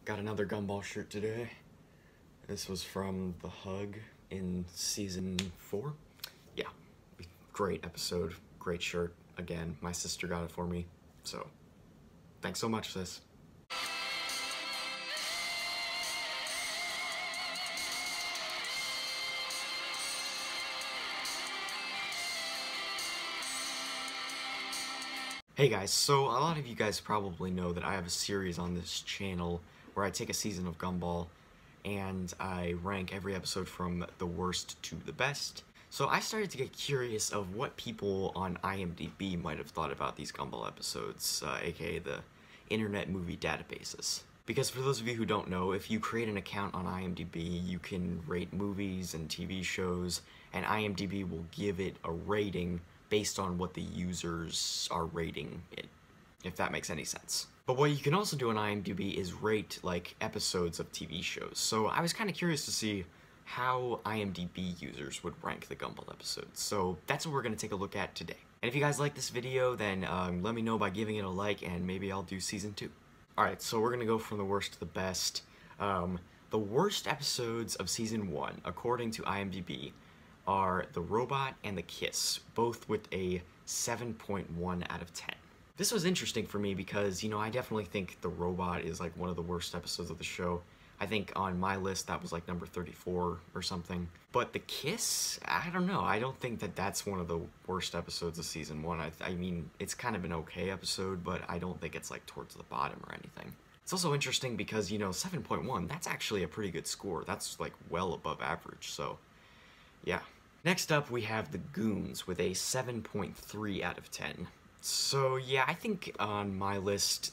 Got another Gumball shirt today. This was from The Hug in season 4. Yeah, great episode, great shirt. Again, my sister got it for me, so thanks so much, sis. Hey guys, so a lot of you guys probably know that I have a series on this channel where I take a season of Gumball and I rank every episode from the worst to the best. So I started to get curious of what people on IMDb might have thought about these Gumball episodes, aka the Internet Movie Databases. Because for those of you who don't know, if you create an account on IMDb, you can rate movies and TV shows, and IMDb will give it a rating based on what the users are rating it, if that makes any sense. But what you can also do on IMDb is rate, like, episodes of TV shows. So I was kind of curious to see how IMDb users would rank the Gumball episodes. So that's what we're going to take a look at today. And if you guys like this video, then let me know by giving it a like, and maybe I'll do season 2. Alright, so we're going to go from the worst to the best. The worst episodes of season 1, according to IMDb, are The Robot and The Kiss, both with a 7.1 out of 10. This was interesting for me because, you know, I definitely think The Robot is like one of the worst episodes of the show. I think on my list that was like number 34 or something. But The Kiss, I don't know. I don't think that that's one of the worst episodes of season 1. I mean, it's kind of an okay episode, but I don't think it's like towards the bottom or anything. It's also interesting because, you know, 7.1, that's actually a pretty good score. That's like well above average, so yeah. Next up, we have The Goons with a 7.3 out of 10. So yeah, I think on my list,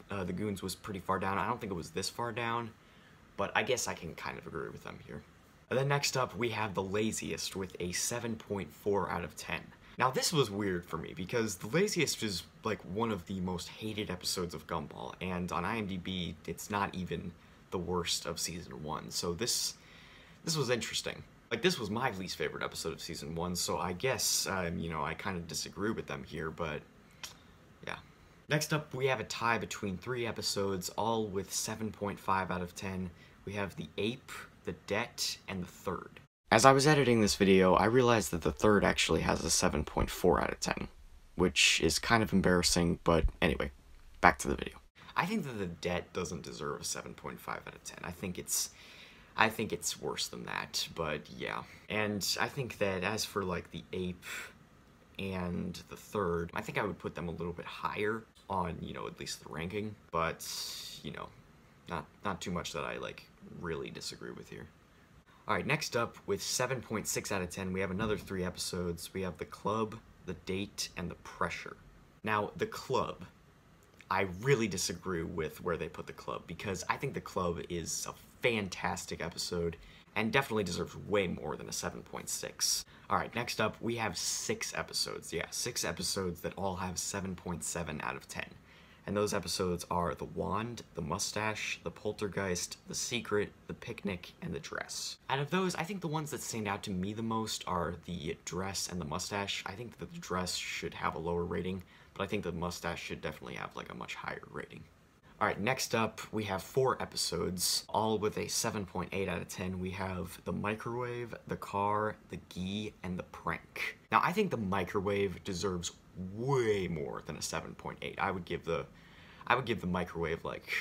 The Goons was pretty far down. I don't think it was this far down, but I guess I can kind of agree with them here. And then next up, we have The Laziest with a 7.4 out of 10. Now this was weird for me because The Laziest is like one of the most hated episodes of Gumball, and on IMDb, it's not even the worst of season 1. So this was interesting. Like, this was my least favorite episode of season 1, so I guess, you know, I kind of disagree with them here, but yeah. Next up, we have a tie between 3 episodes, all with 7.5 out of 10. We have The Ape, The Debt, and The Third. As I was editing this video, I realized that The Third actually has a 7.4 out of 10, which is kind of embarrassing, but anyway, back to the video. I think that The Debt doesn't deserve a 7.5 out of 10. I think it's worse than that, but yeah. And I think that as for like The Ape and The Third, I think I would put them a little bit higher on, you know, at least the ranking, but, you know, not too much that I like really disagree with here. Alright, next up, with 7.6 out of 10, we have another 3 episodes. We have The Club, The Date, and The Pressure. Now, The Club, I really disagree with where they put The Club, because I think The Club is a fantastic episode and definitely deserves way more than a 7.6. Alright, next up, we have 6 episodes. Yeah, 6 episodes that all have 7.7 out of 10. And those episodes are The Wand, The Mustache, The Poltergeist, The Secret, The Picnic, and The Dress. Out of those, I think the ones that stand out to me the most are The Dress and The Mustache. I think that The Dress should have a lower rating, but I think The Mustache should definitely have like a much higher rating. Alright, next up, we have 4 episodes, all with a 7.8 out of 10. We have The Microwave, The Car, The Gi, and The Prank. Now, I think The Microwave deserves way more than a 7.8. I would give the Microwave like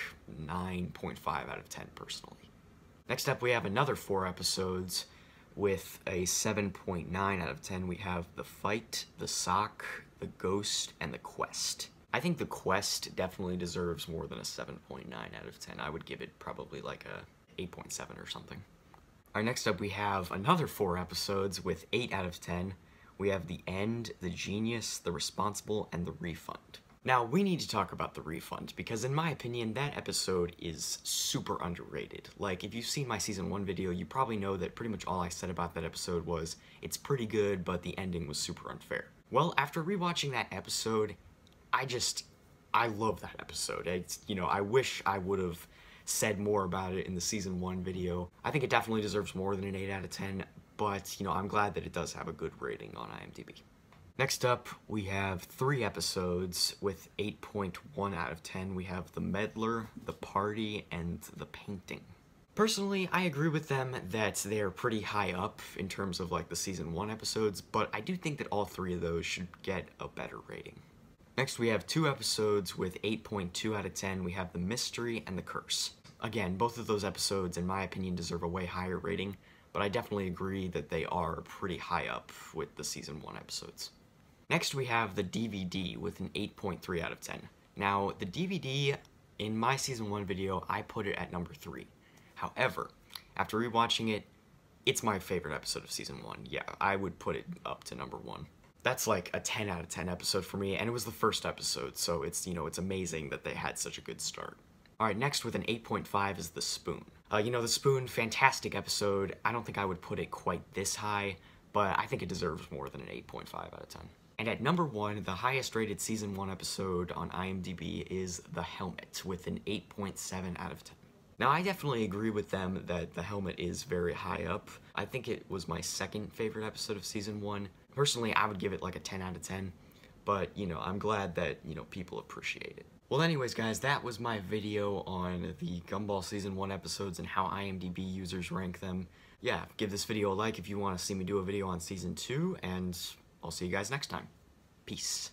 9.5 out of 10 personally. Next up, we have another 4 episodes with a 7.9 out of 10. We have The Fight, The Sock, The Ghost, and The Quest. I think The Quest definitely deserves more than a 7.9 out of 10. I would give it probably like a 8.7 or something. Alright, next up we have another 4 episodes with 8 out of 10. We have The End, The Genius, The Responsible, and The Refund. Now, we need to talk about The Refund, because in my opinion, that episode is super underrated. Like, if you've seen my season 1 video, you probably know that pretty much all I said about that episode was, it's pretty good, but the ending was super unfair. Well, after rewatching that episode, I love that episode. It's, you know, I wish I would have said more about it in the season 1 video. I think it definitely deserves more than an 8 out of 10, but, you know, I'm glad that it does have a good rating on IMDb. Next up, we have 3 episodes with 8.1 out of 10. We have The Meddler, The Party, and The Painting. Personally, I agree with them that they're pretty high up in terms of like the season 1 episodes, but I do think that all 3 of those should get a better rating. Next, we have 2 episodes with 8.2 out of 10. We have The Mystery and The Curse. Again, both of those episodes, in my opinion, deserve a way higher rating, but I definitely agree that they are pretty high up with the season 1 episodes. Next, we have the DVD with an 8.3 out of 10. Now, the DVD, in my season 1 video, I put it at number 3. However, after rewatching it, it's my favorite episode of season 1. Yeah, I would put it up to number 1. That's like a 10 out of 10 episode for me, and it was the first episode, so it's, it's amazing that they had such a good start. Alright, next with an 8.5 is The Spoon. The Spoon, fantastic episode. I don't think I would put it quite this high, but I think it deserves more than an 8.5 out of 10. And at number 1, the highest rated season 1 episode on IMDb is The Helmet with an 8.7 out of 10. Now, I definitely agree with them that The Helmet is very high up. I think it was my second favorite episode of season 1. Personally, I would give it like a 10 out of 10, but, I'm glad that, people appreciate it. Well, anyways, guys, that was my video on the Gumball season 1 episodes and how IMDb users rank them. Yeah, give this video a like if you want to see me do a video on season 2, and I'll see you guys next time. Peace.